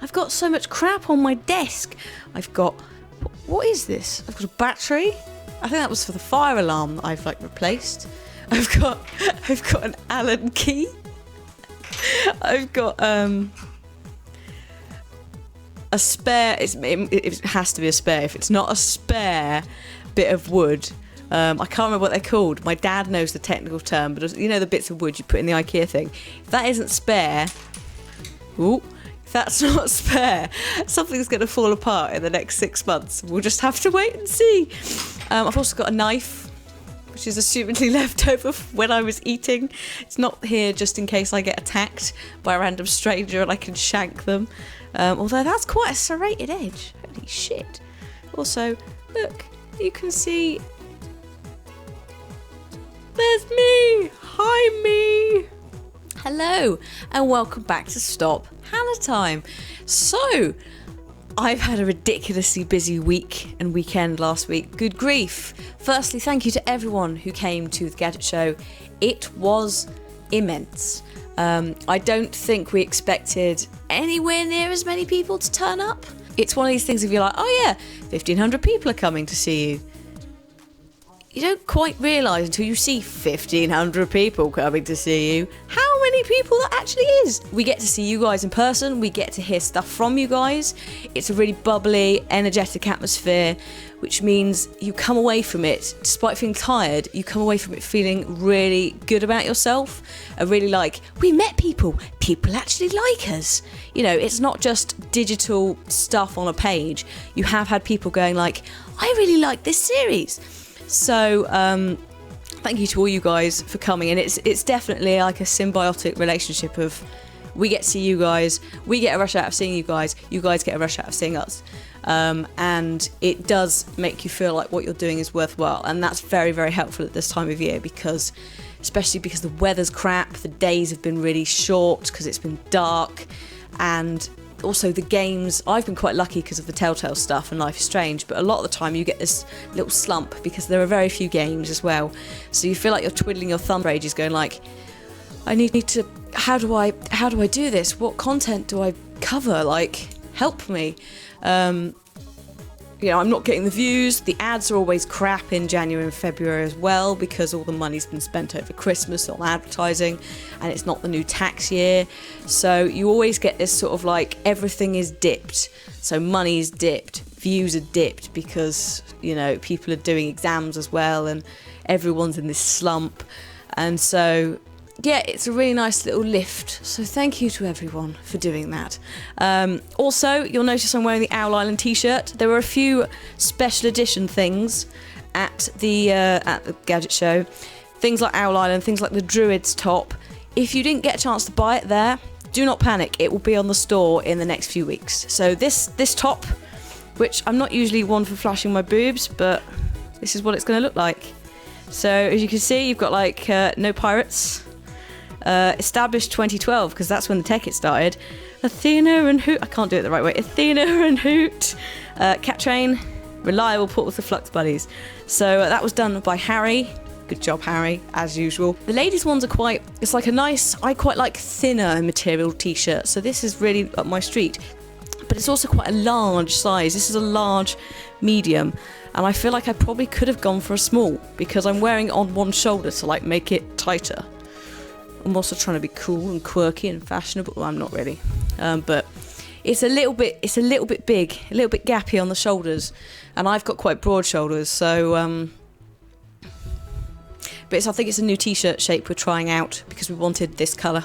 I've got so much crap on my desk. I've got, what is this? I've got a battery. I think that was for the fire alarm that I've like replaced. I've got an Allen key. I've got a spare. It has to be a spare. If it's not a spare bit of wood, I can't remember what they're called. My dad knows the technical term, but you know the bits of wood you put in the IKEA thing. If that isn't spare, if that's not spare, something's going to fall apart in the next 6 months. We'll just have to wait and see. I've also got a knife, which is assumedly left over when I was eating. It's not here just in case I get attacked by a random stranger and I can shank them. Although that's quite a serrated edge. Holy shit. Also, look, you can see... There's me! Hi, me! Hello, and welcome back to Stop Hannah Time. So, I've had a ridiculously busy week and weekend last week. Good grief. Firstly, thank you to everyone who came to the Gadget Show. It was immense. I don't think we expected anywhere near as many people to turn up. It's one of these things if you're like, oh yeah, 1,500 people are coming to see you. You don't quite realise until you see 1,500 people coming to see you how many people that actually is. We get to see you guys in person. We get to hear stuff from you guys. It's a really bubbly, energetic atmosphere, which means you come away from it, despite feeling tired, you come away from it feeling really good about yourself. And really like, we met people. People actually like us. You know, it's not just digital stuff on a page. You have had people going like, I really like this series. So, thank you to all you guys for coming, and it's definitely like a symbiotic relationship of we get to see you guys, we get a rush out of seeing you guys get a rush out of seeing us, and it does make you feel like what you're doing is worthwhile, and that's very, very helpful at this time of year especially because the weather's crap, the days have been really short because it's been dark, and also the games, I've been quite lucky because of the Telltale stuff and Life is Strange, but a lot of the time you get this little slump because there are very few games as well, so you feel like you're twiddling your thumb for ages going like, I need to, how do I do this, what content do I cover, like help me. You know, I'm not getting the views, the ads are always crap in January and February as well because all the money's been spent over Christmas on advertising and it's not the new tax year, so you always get this sort of like everything is dipped, so money's dipped, views are dipped because, you know, people are doing exams as well and everyone's in this slump, and so yeah, it's a really nice little lift, so thank you to everyone for doing that. Also, you'll notice I'm wearing the Owl Island t-shirt. There were a few special edition things at the Gadget Show. Things like Owl Island, things like the Druid's top. If you didn't get a chance to buy it there, do not panic. It will be on the store in the next few weeks. So this top, which I'm not usually one for flashing my boobs, but this is what it's going to look like. So as you can see, you've got like no pirates. Established 2012 because that's when the tech started. Athena and Hoot, I can't do it the right way. Athena and Hoot, Cat Train, reliable port with the Flux Buddies. So that was done by Harry. Good job, Harry, as usual. The ladies' ones are quite, it's like a nice, I quite like thinner material t-shirt, so this is really up my street. But it's also quite a large size. This is a large medium, and I feel like I probably could have gone for a small because I'm wearing it on one shoulder to like make it tighter. I'm also trying to be cool and quirky and fashionable. Well, I'm not really, but it's a little bit big, a little bit gappy on the shoulders, and I've got quite broad shoulders. So, but I think it's a new t-shirt shape we're trying out because we wanted this colour.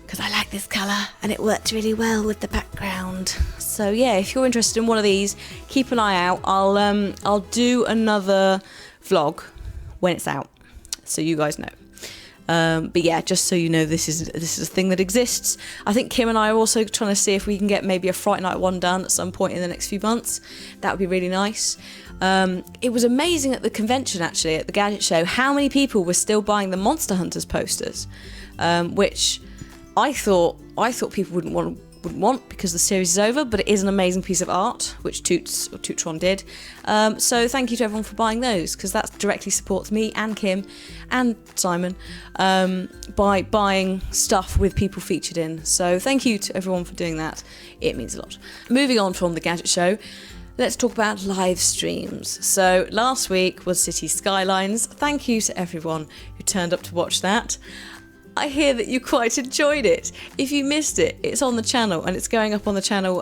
Because I like this colour and it worked really well with the background. So yeah, if you're interested in one of these, keep an eye out. I'll do another vlog when it's out, so you guys know. But yeah, just so you know, this is a thing that exists. I think Kim and I are also trying to see if we can get maybe a Fright Night one done at some point in the next few months. That would be really nice. It was amazing at the convention, actually, at the Gadget Show, how many people were still buying the Monster Hunters posters, which I thought people wouldn't wouldn't want because the series is over, but it is an amazing piece of art, which Tootron did. So thank you to everyone for buying those, because that directly supports me and Kim and Simon by buying stuff with people featured in. So thank you to everyone for doing that. It means a lot. Moving on from the Gadget Show, let's talk about live streams. So last week was City Skylines. Thank you to everyone who turned up to watch that. I hear that you quite enjoyed it. If you missed it, it's on the channel and it's going up on the channel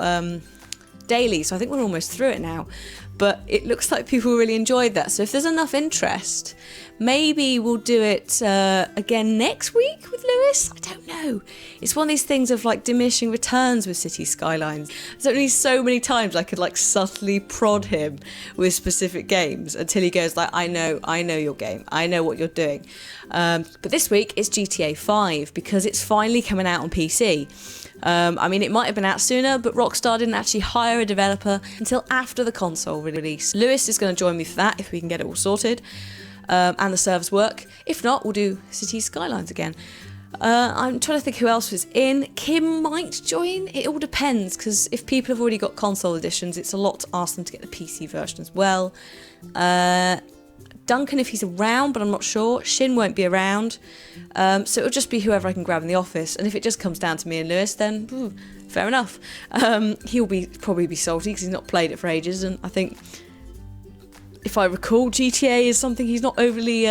daily. So I think we're almost through it now. But it looks like people really enjoyed that. So if there's enough interest, maybe we'll do it again next week with Lewis. I don't know. It's one of these things of like diminishing returns with City Skylines. There's only so many times I could like subtly prod him with specific games until he goes like, I know your game. I know what you're doing. But this week it's GTA 5 because it's finally coming out on PC. I mean, it might have been out sooner, but Rockstar didn't actually hire a developer until after the console release. Lewis is going to join me for that if we can get it all sorted and the servers work. If not, we'll do City Skylines again. I'm trying to think who else was in. Kim might join. It all depends, because if people have already got console editions, it's a lot to ask them to get the PC version as well. Duncan, if he's around, but I'm not sure. Shin won't be around. So it'll just be whoever I can grab in the office. And if it just comes down to me and Lewis, then fair enough. He'll probably be salty because he's not played it for ages. And I think, if I recall, GTA is something he's not overly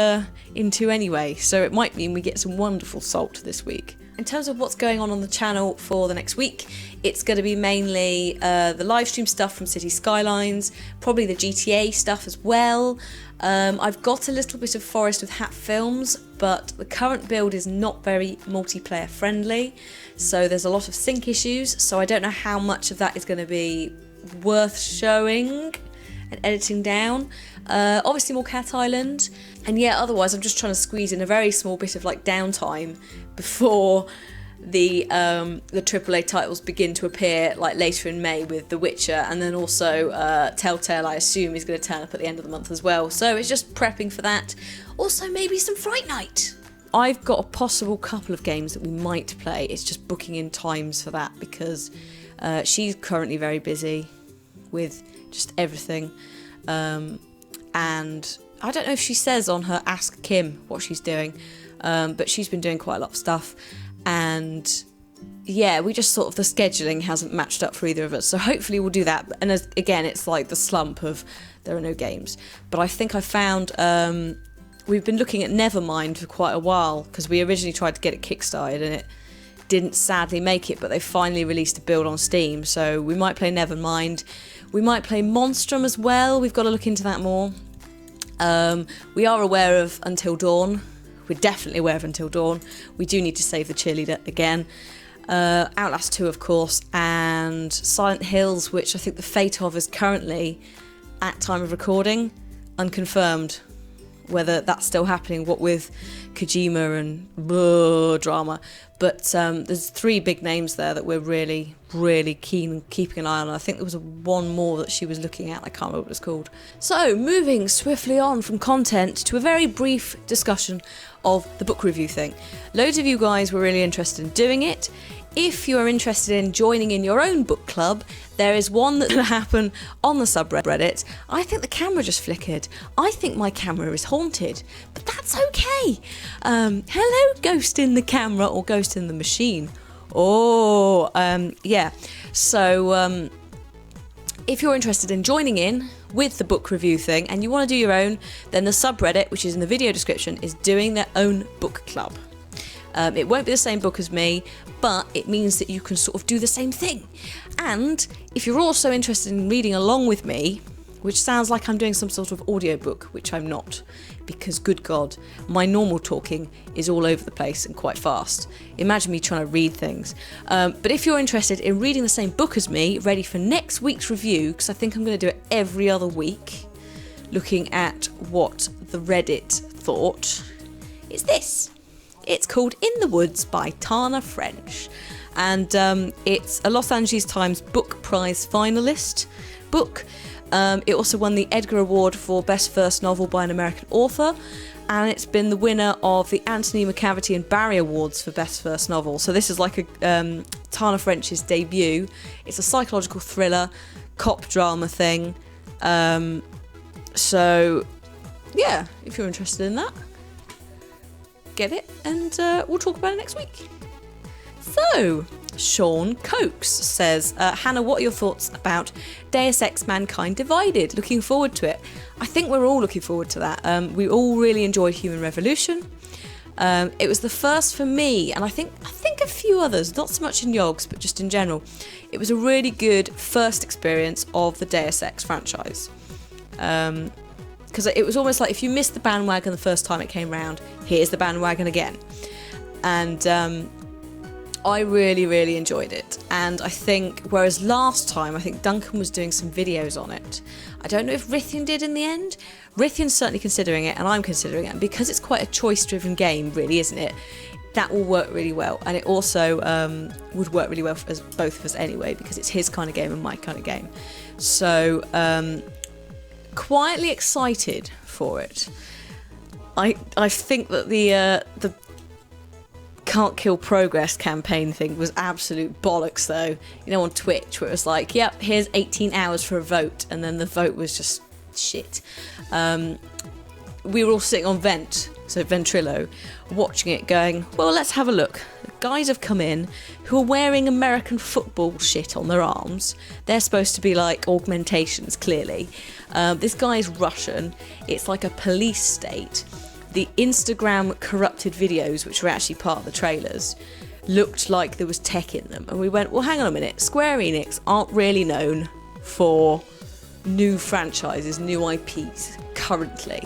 into anyway. So it might mean we get some wonderful salt this week. In terms of what's going on the channel for the next week, it's going to be mainly the live stream stuff from City Skylines, probably the GTA stuff as well. I've got a little bit of Forest with Hat films, but the current build is not very multiplayer friendly, so there's a lot of sync issues, so I don't know how much of that is going to be worth showing and editing down. Obviously more Cat Island, and yeah, otherwise I'm just trying to squeeze in a very small bit of like downtime before the AAA titles begin to appear like later in May with The Witcher, and then also Telltale I assume is going to turn up at the end of the month as well, so it's just prepping for that. Also maybe some Fright Night. I've got a possible couple of games that we might play. It's just booking in times for that because she's currently very busy with just everything, and I don't know if she says on her Ask Kim what she's doing, but she's been doing quite a lot of stuff, and yeah, we just sort of, the scheduling hasn't matched up for either of us, so hopefully we'll do that. And again, it's like the slump of there are no games, but I think I found we've been looking at Nevermind for quite a while because we originally tried to get it kickstarted and it didn't sadly make it, but they finally released a build on Steam, so we might play Nevermind. We might play Monstrum as well. We've got to look into that more. We are aware of Until Dawn. We're definitely aware of Until Dawn. We do need to save the cheerleader again. Outlast 2, of course, and Silent Hills, which I think the fate of is currently, at time of recording, unconfirmed. Whether that's still happening, what with Kojima and drama. But there's 3 big names there that we're really, really keen on keeping an eye on. I think there was one more that she was looking at. I can't remember what it's called. So, moving swiftly on from content to a very brief discussion of the book review thing. Loads of you guys were really interested in doing it. If you're interested in joining in your own book club, there is one that's going to happen on the subreddit. I think the camera just flickered. I think my camera is haunted, but that's okay. Hello, ghost in the camera or ghost in the machine. Yeah. So if you're interested in joining in with the book review thing and you want to do your own, then the subreddit, which is in the video description, is doing their own book club. It won't be the same book as me, but it means that you can sort of do the same thing. And if you're also interested in reading along with me, which sounds like I'm doing some sort of audiobook, which I'm not, because good God, my normal talking is all over the place and quite fast. Imagine me trying to read things. But if you're interested in reading the same book as me, ready for next week's review, because I think I'm going to do it every other week, looking at what the Reddit thought, it's this. It's called In the Woods by Tana French, and it's a Los Angeles Times Book Prize finalist book. It also won the Edgar Award for Best First Novel by an American Author. and it's been the winner of the Anthony McCavity and Barry Awards for Best First Novel. So this is like a Tana French's debut. It's a psychological thriller, cop drama thing. So yeah, if you're interested in that, get it, and we'll talk about it next week. So, Sean Cokes says, Hannah, what are your thoughts about Deus Ex Mankind Divided? Looking forward to it. I think we're all looking forward to that. We all really enjoyed Human Revolution. It was the first for me, and I think a few others, not so much in Yogs, but just in general. It was a really good first experience of the Deus Ex franchise. Because it was almost like if you missed the bandwagon the first time it came round, here's the bandwagon again. And I really, really enjoyed it. And I think, whereas last time, I think Duncan was doing some videos on it. I don't know if Rithyan did in the end. Rithyan's certainly considering it, and I'm considering it. And because it's quite a choice-driven game, really, isn't it? That will work really well. And it also would work really well for both of us anyway, because it's his kind of game and my kind of game. So, quietly excited for it. I think that the Can't Kill Progress campaign thing was absolute bollocks, though. You know, on Twitch, where it was like, yep, here's 18 hours for a vote, and then the vote was just shit. We were all sitting on Ventrilo, watching it going, well, let's have a look. The guys have come in who are wearing American football shit on their arms. They're supposed to be like augmentations, clearly. This guy's Russian. It's like a police state. The Instagram corrupted videos, which were actually part of the trailers, looked like there was tech in them. And we went, well, hang on a minute. Square Enix aren't really known for new franchises, new IPs, currently.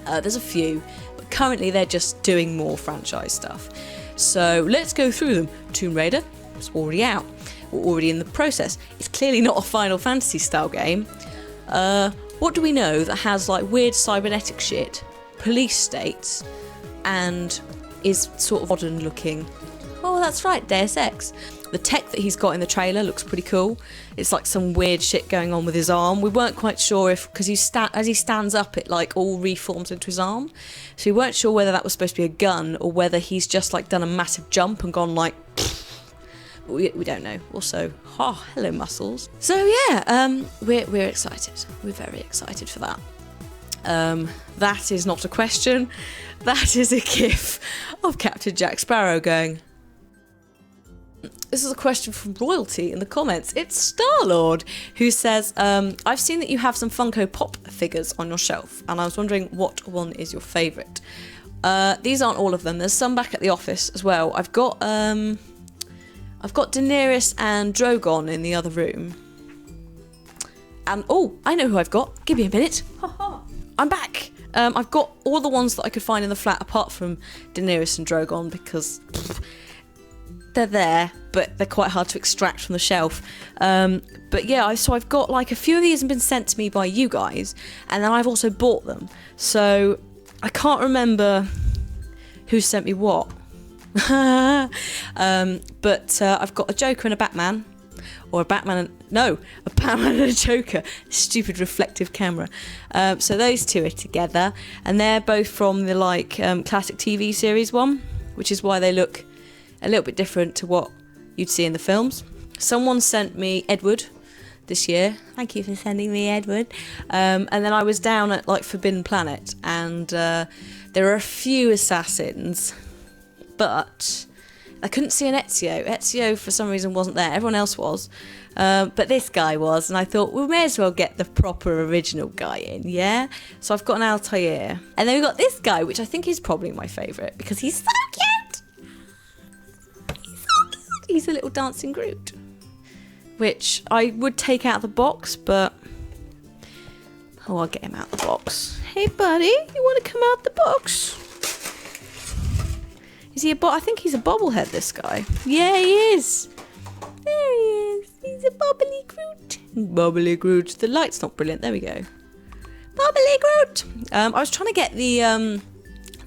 There's a few, but currently they're just doing more franchise stuff. So let's go through them. Tomb Raider is already out. We're already in the process. It's clearly not a Final Fantasy style game. What do we know that has like weird cybernetic shit, police states, and is sort of modern looking? Oh, that's right, Deus Ex. The tech that he's got in the trailer looks pretty cool. It's like some weird shit going on with his arm. We weren't quite sure if, because as he stands up, it like all reforms into his arm. So we weren't sure whether that was supposed to be a gun or whether he's just like done a massive jump and gone like, but we don't know. Also, hello muscles. So yeah, we're excited. We're very excited for that. That is not a question. That is a gif of Captain Jack Sparrow going. This is a question from Royalty in the comments. It's Star-Lord, who says, I've seen that you have some Funko Pop figures on your shelf, and I was wondering what one is your favourite. These aren't all of them. There's some back at the office as well. I've got Daenerys and Drogon in the other room. And, I know who I've got. Give me a minute. I'm back. I've got all the ones that I could find in the flat apart from Daenerys and Drogon because they're there, but they're quite hard to extract from the shelf. But yeah, so I've got like a few of these have been sent to me by you guys, and then I've also bought them. So I can't remember who sent me what. But I've got a Joker and a Batman. Or a Batman and a Joker. Stupid reflective camera. So those two are together, and they're both from the classic TV series one, which is why they look a little bit different to what you'd see in the films. Someone sent me Edward this year. Thank you for sending me Edward. And then I was down at Forbidden Planet, and there are a few assassins, but I couldn't see an Ezio. Ezio, for some reason, wasn't there. Everyone else was. But this guy was. And I thought, we may as well get the proper original guy in, yeah? So I've got an Altair. And then we've got this guy, which I think is probably my favourite, because he's so cute. He's so cute. He's a little dancing Groot. Which I would take out of the box, but... I'll get him out of the box. Hey, buddy, you want to come out the box? Is he I think he's a bobblehead, this guy. Yeah, he is. There he is. He's a bubbly Groot. Bubbly Groot. The light's not brilliant. There we go. Bubbly Groot. I was trying to get the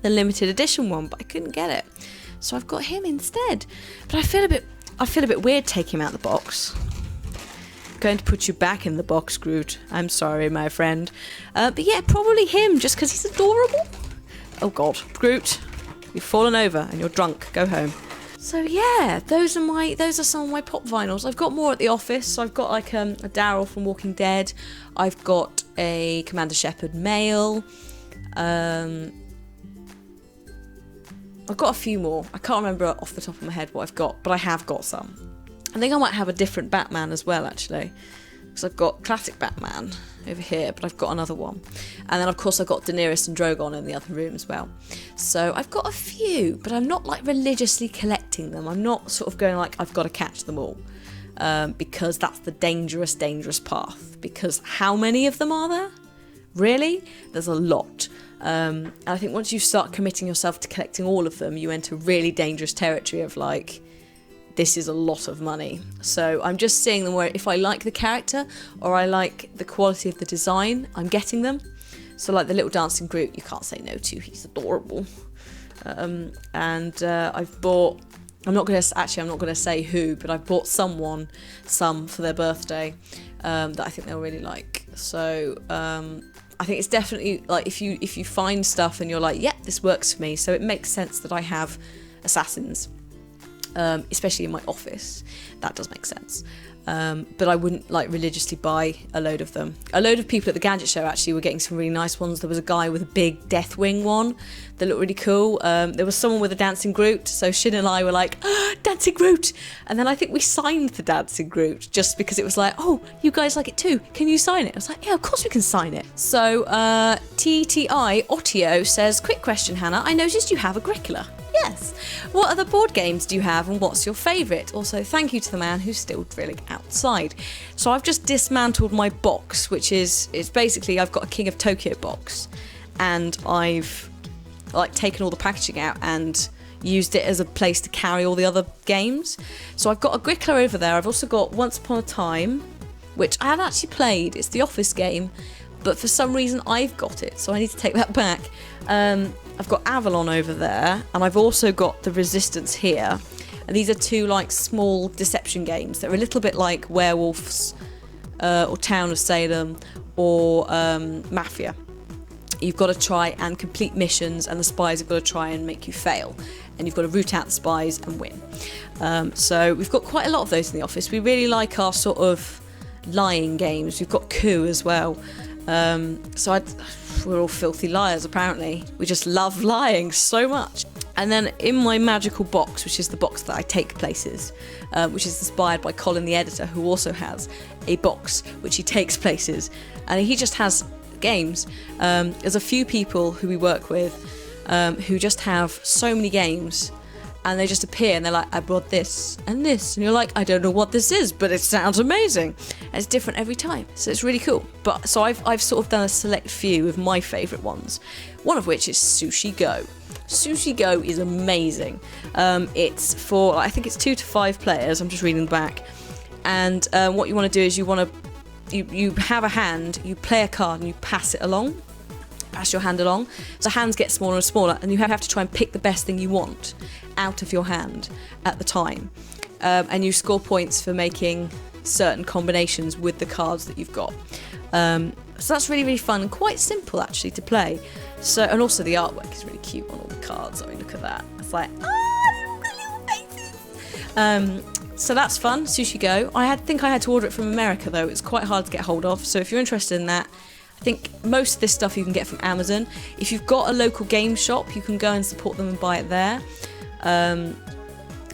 limited edition one, but I couldn't get it. So I've got him instead. But I feel a bit weird taking him out of the box. Going to put you back in the box, Groot. I'm sorry, my friend. But yeah, probably him, just because he's adorable. Oh God, Groot, you've fallen over and you're drunk. Go home. So yeah, those are some of my pop vinyls. I've got more at the office. So I've got like a Daryl from Walking Dead. I've got a Commander Shepard mail. I've got a few more. I can't remember off the top of my head what I've got, but I have got some. I think I might have a different Batman as well, actually, because I've got classic Batman over here, but I've got another one. And then, of course, I've got Daenerys and Drogon in the other room as well. So I've got a few, but I'm not, like, religiously collecting them. I'm not sort of going, like, I've got to catch them all, because that's the dangerous, dangerous path. Because how many of them are there? Really? There's a lot. And I think once you start committing yourself to collecting all of them, you enter really dangerous territory of, like, this is a lot of money. So I'm just seeing them where if I like the character or I like the quality of the design, I'm getting them. So like the little dancing Groot, you can't say no to. He's adorable. I've bought, I'm not going to say who, but I've bought some for their birthday that I think they'll really like. So I think it's definitely like if you find stuff and you're like, yeah, this works for me. So it makes sense that I have assassins. Especially in my office, that does make sense. But I wouldn't like religiously buy a load of them. A load of people at the Gadget Show actually were getting some really nice ones. There was a guy with a big Deathwing one that looked really cool. There was someone with a Dancing Groot, so Shin and I were like, oh, Dancing Groot! And then I think we signed the Dancing Groot just because it was like, oh, you guys like it too, can you sign it? I was like, yeah, of course we can sign it. So TTI Otio says, quick question, Hannah, I noticed you have a Agricola. Yes. What other board games do you have and what's your favourite? Also, thank you to the man who's still drilling outside. So I've just dismantled my box, which it's basically I've got a King of Tokyo box and I've like taken all the packaging out and used it as a place to carry all the other games. So I've got Agricola over there. I've also got Once Upon a Time, which I haven't actually played. It's the office game, but for some reason I've got it, so I need to take that back. I've got Avalon over there, and I've also got the Resistance here. And these are two like small deception games that are a little bit like Werewolves or Town of Salem or Mafia. You've got to try and complete missions, and the spies have got to try and make you fail. And you've got to root out the spies and win. So we've got quite a lot of those in the office. We really like our sort of lying games. We've got Coup as well. We're all filthy liars, apparently. We just love lying so much. And then in my magical box, which is the box that I take places, which is inspired by Colin the editor, who also has a box which he takes places, and he just has games. There's a few people who we work with who just have so many games, and they just appear and they're like, I brought this and this, and you're like, I don't know what this is, but it sounds amazing. And it's different every time, so it's really cool. But so I've sort of done a select few of my favourite ones, one of which is Sushi Go. Sushi Go is amazing. It's for, I think it's 2 to 5 players. I'm just reading the back. And what you want to do is you have a hand, you play a card and you pass it along. Pass your hand along. So hands get smaller and smaller, and you have to try and pick the best thing you want out of your hand at the time. And you score points for making certain combinations with the cards that you've got. So that's really, really fun and quite simple actually to play. So, and also the artwork is really cute on all the cards. I mean, look at that. It's like, little faces. So that's fun, Sushi Go. I think I had to order it from America though. It's quite hard to get hold of. So if you're interested in that, I think most of this stuff you can get from Amazon. If you've got a local game shop, you can go and support them and buy it there.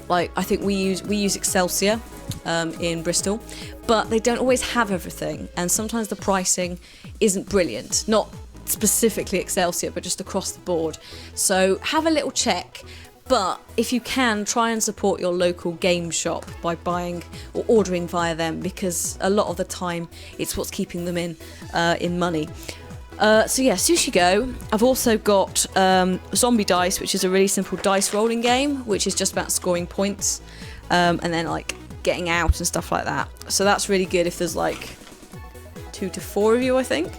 Like I think we use Excelsior in Bristol, but they don't always have everything, and sometimes the pricing isn't brilliant. Not specifically Excelsior, but just across the board. So have a little check. But if you can, try and support your local game shop by buying or ordering via them, because a lot of the time it's what's keeping them in money. So yeah, Sushi Go. I've also got Zombie Dice, which is a really simple dice rolling game, which is just about scoring points and then like getting out and stuff like that. So that's really good if there's like 2 to 4 of you, I think.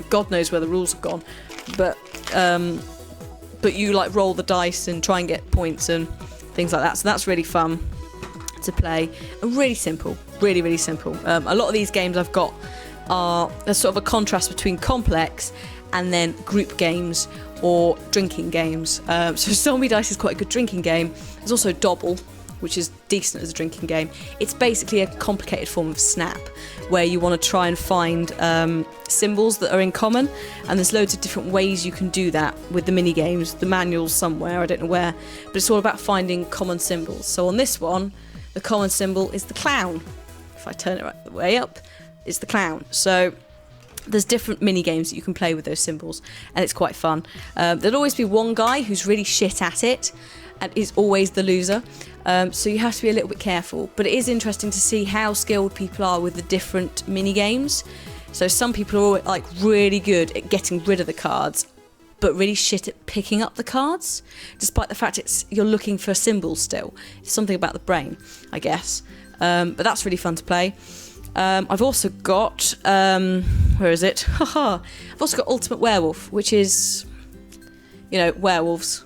God knows where the rules have gone, but you like roll the dice and try and get points and things like that. So that's really fun to play and really simple, really, really simple. A lot of these games I've got are there's sort of a contrast between complex and then group games or drinking games. So Zombie Dice is quite a good drinking game. There's also Dobble, which is decent as a drinking game. It's basically a complicated form of Snap, where you want to try and find symbols that are in common, and there's loads of different ways you can do that with the mini games. The manual's somewhere, I don't know where, but it's all about finding common symbols. So on this one, the common symbol is the clown. If I turn it right the way up, it's the clown. So there's different mini games that you can play with those symbols, and it's quite fun. There'll always be one guy who's really shit at it, and is always the loser. So you have to be a little bit careful. But it is interesting to see how skilled people are with the different mini games. So some people are like really good at getting rid of the cards, but really shit at picking up the cards, despite the fact you're looking for symbols still. It's something about the brain, I guess. But that's really fun to play. I've also got, where is it? I've also got Ultimate Werewolf, which is, werewolves.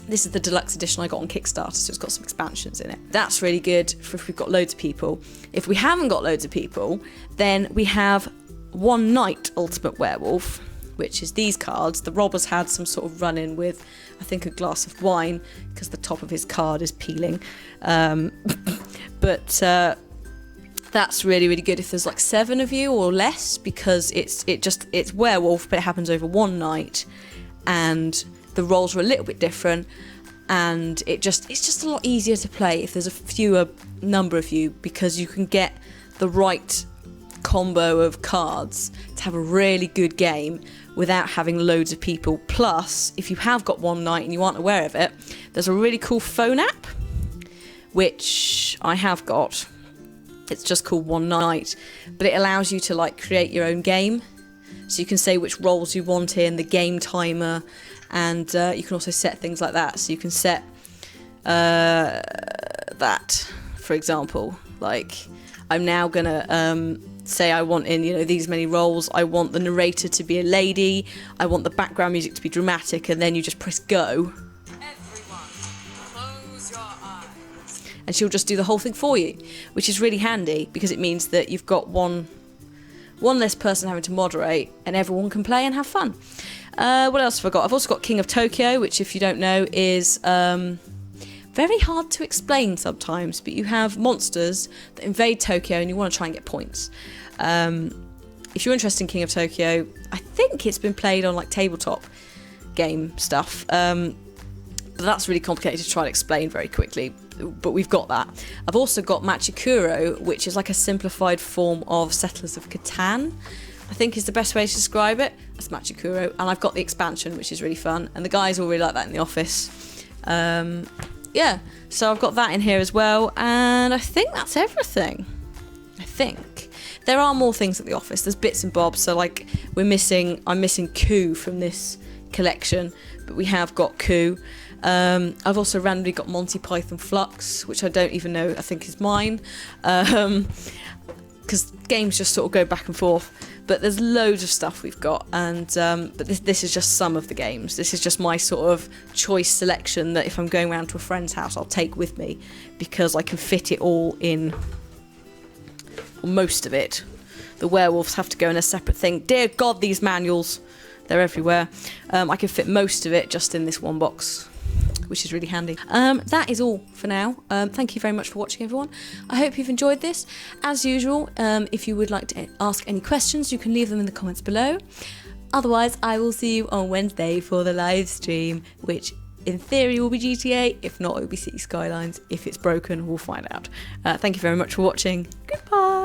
This is the deluxe edition I got on Kickstarter, so it's got some expansions in it. That's really good for if we've got loads of people. If we haven't got loads of people, then we have One Night Ultimate Werewolf, which is these cards. The robber's had some sort of run-in with, I think, a glass of wine, because the top of his card is peeling. But that's really, really good if there's like 7 of you or less, because it's werewolf, but it happens over one night, and the roles are a little bit different, and it's just a lot easier to play if there's a fewer number of you, because you can get the right combo of cards to have a really good game without having loads of people. Plus, if you have got one night and you aren't aware of it, there's a really cool phone app, which I have got. It's just called One Night, but it allows you to like create your own game. So you can say which roles you want in, the game timer, and you can also set things like that. So you can set that, for example, like I'm now gonna say I want in, these many roles. I want the narrator to be a lady. I want the background music to be dramatic, and then you just press go. Everyone, close your eyes. And she'll just do the whole thing for you, which is really handy because it means that you've got one less person having to moderate, and everyone can play and have fun. What else have I got? I've also got King of Tokyo, which, if you don't know, is very hard to explain sometimes, but you have monsters that invade Tokyo and you want to try and get points. If you're interested in King of Tokyo, I think it's been played on like tabletop game stuff, but that's really complicated to try and explain very quickly, but we've got that. I've also got Machikuro, which is like a simplified form of Settlers of Catan, I think is the best way to describe it. That's Machikuro, and I've got the expansion, which is really fun, and the guys all really like that in the office. So I've got that in here as well, and I think that's everything. I think there are more things at the office. There's bits and bobs, so like I'm missing Coup from this collection, but we have got Coup. I've also randomly got Monty Python Flux, which I don't even know, I think is mine, because games just sort of go back and forth. But there's loads of stuff we've got, and but this is just some of the games. This is just my sort of choice selection that if I'm going around to a friend's house, I'll take with me, because I can fit it all in, or most of it. The werewolves have to go in a separate thing. Dear God, these manuals, they're everywhere. I can fit most of it just in this one box, which is really handy. That is all for now. Thank you very much for watching, everyone. I hope you've enjoyed this. As usual, if you would like to ask any questions, you can leave them in the comments below. Otherwise, I will see you on Wednesday for the live stream, which in theory will be GTA. If not, it will be City Skylines. If it's broken, we'll find out. Thank you very much for watching. Goodbye.